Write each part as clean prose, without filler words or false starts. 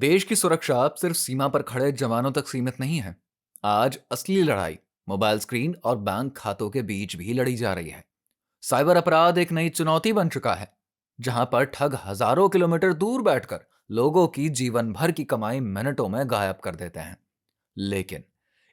देश की सुरक्षा अब सिर्फ सीमा पर खड़े जवानों तक सीमित नहीं है। आज असली लड़ाई मोबाइल स्क्रीन और बैंक खातों के बीच भी लड़ी जा रही है। साइबर अपराध एक नई चुनौती बन चुका है, जहां पर ठग हजारों किलोमीटर दूर बैठकर लोगों की जीवन भर की कमाई मिनटों में गायब कर देते हैं। लेकिन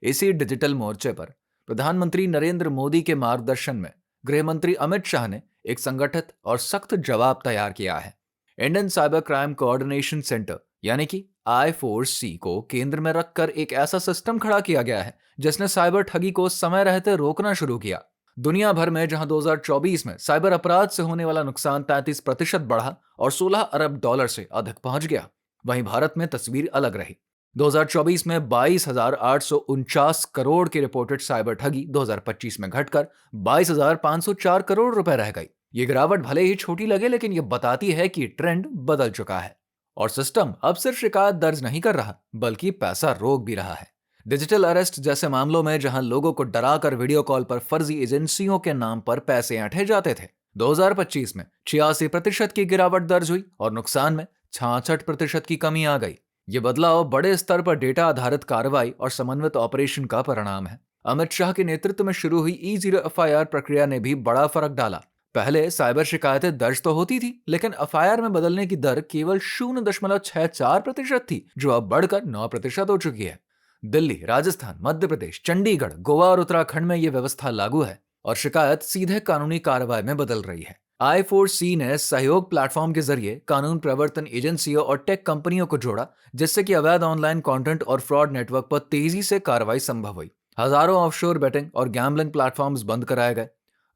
इसी डिजिटल मोर्चे पर प्रधानमंत्री नरेंद्र मोदी के मार्गदर्शन में गृह मंत्री अमित शाह ने एक संगठित और सख्त जवाब तैयार किया है। Indian cyber crime coordination centre यानी कि I4C को केंद्र में रखकर एक ऐसा सिस्टम खड़ा किया गया है जिसने साइबर ठगी को समय रहते रोकना शुरू किया। दुनिया भर में जहां 2024 में साइबर अपराध से होने वाला नुकसान 33% बढ़ा और 16 अरब डॉलर से अधिक पहुंच गया, वहीं भारत में तस्वीर अलग रही। 2024 में 22,849 करोड़ की रिपोर्टेड साइबर ठगी 2025 में घटकर 22,504 करोड़ रुपए रह गई। ये गिरावट भले ही छोटी लगे, लेकिन ये बताती है कि ट्रेंड बदल चुका है और सिस्टम अब सिर्फ शिकायत दर्ज नहीं कर रहा, बल्कि पैसा रोक भी रहा है। डिजिटल अरेस्ट जैसे मामलों में जहां लोगों को डराकर वीडियो कॉल पर फर्जी एजेंसियों के नाम पर पैसे ऐंठे जाते थे, 2025 में 86% की गिरावट दर्ज हुई और नुकसान में 66% की कमी आ गई। ये बदलाव बड़े स्तर पर डेटा आधारित कार्रवाई और समन्वित ऑपरेशन का परिणाम है। अमित शाह के नेतृत्व में शुरू हुई E0 FIR प्रक्रिया ने भी बड़ा फर्क डाला। पहले साइबर शिकायतें दर्ज तो होती थी, लेकिन एफआईआर में बदलने की दर केवल 0.64% थी, जो अब बढ़कर 9% हो चुकी है। दिल्ली, राजस्थान, मध्य प्रदेश, चंडीगढ़, गोवा और उत्तराखंड में यह व्यवस्था लागू है और शिकायत सीधे कानूनी कार्रवाई में बदल रही है। I4C ने सहयोग प्लेटफॉर्म के जरिए कानून प्रवर्तन एजेंसियों और टेक कंपनियों को जोड़ा, जिससे कि अवैध ऑनलाइन कंटेंट और फ्रॉड नेटवर्क पर तेजी से कार्रवाई संभव हुई। हजारों ऑफशोर बेटिंग और गैम्बलिंग प्लेटफॉर्म्स बंद कराए गए।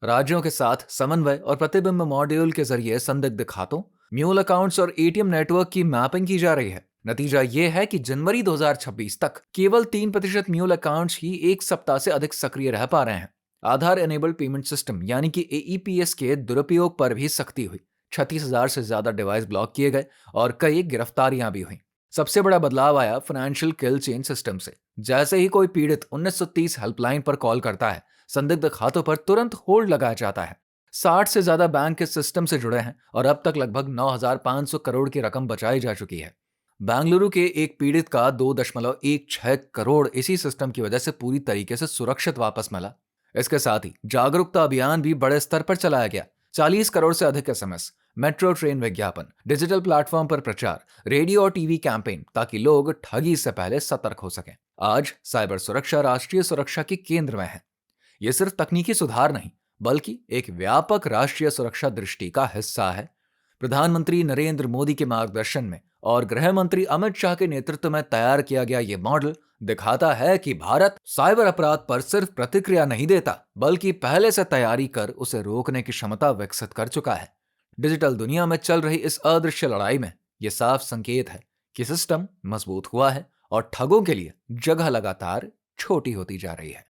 राज्यों के साथ समन्वय और प्रतिबिंब मॉड्यूल के जरिए संदिग्ध खातों, म्यूल अकाउंट्स और एटीएम नेटवर्क की मैपिंग की जा रही है। नतीजा ये है कि जनवरी 2026 तक केवल 3% म्यूल अकाउंट्स ही एक सप्ताह से अधिक सक्रिय रह पा रहे हैं। आधार एनेबल्ड पेमेंट सिस्टम यानी कि AEPS के दुरुपयोग पर भी सख्ती हुई। 36,000 से ज्यादा डिवाइस ब्लॉक किए गए और कई गिरफ्तारियां भी हुई। सबसे बड़ा बदलाव आया फाइनेंशियल किल चेन सिस्टम से। जैसे ही कोई पीड़ित 1930 हेल्पलाइन पर कॉल करता है, संदिग्ध खातों पर तुरंत होल्ड लगाया जाता है। 60 से ज्यादा बैंक इस सिस्टम से जुड़े हैं और अब तक लगभग 9,500 करोड़ की रकम बचाई जा चुकी है। बेंगलुरु के एक पीड़ित का 2.16 करोड़ इसी सिस्टम की वजह से पूरी तरीके से सुरक्षित वापस मिला। इसके साथ ही जागरूकता अभियान भी बड़े स्तर पर चलाया गया। 40 करोड़ से अधिक SMS, मेट्रो ट्रेन विज्ञापन, डिजिटल प्लेटफॉर्म पर प्रचार, रेडियो और टीवी कैंपेन, ताकि लोग ठगी से पहले सतर्क हो सकें। आज साइबर सुरक्षा राष्ट्रीय सुरक्षा के केंद्र में है। यह सिर्फ तकनीकी सुधार नहीं, बल्कि एक व्यापक राष्ट्रीय सुरक्षा दृष्टि का हिस्सा है। प्रधानमंत्री नरेंद्र मोदी के मार्गदर्शन में और गृह मंत्री अमित शाह के नेतृत्व में तैयार किया गया ये मॉडल दिखाता है कि भारत साइबर अपराध पर सिर्फ प्रतिक्रिया नहीं देता, बल्कि पहले से तैयारी कर उसे रोकने की क्षमता विकसित कर चुका है। डिजिटल दुनिया में चल रही इस अदृश्य लड़ाई में यह साफ संकेत है कि सिस्टम मजबूत हुआ है और ठगों के लिए जगह लगातार छोटी होती जा रही है।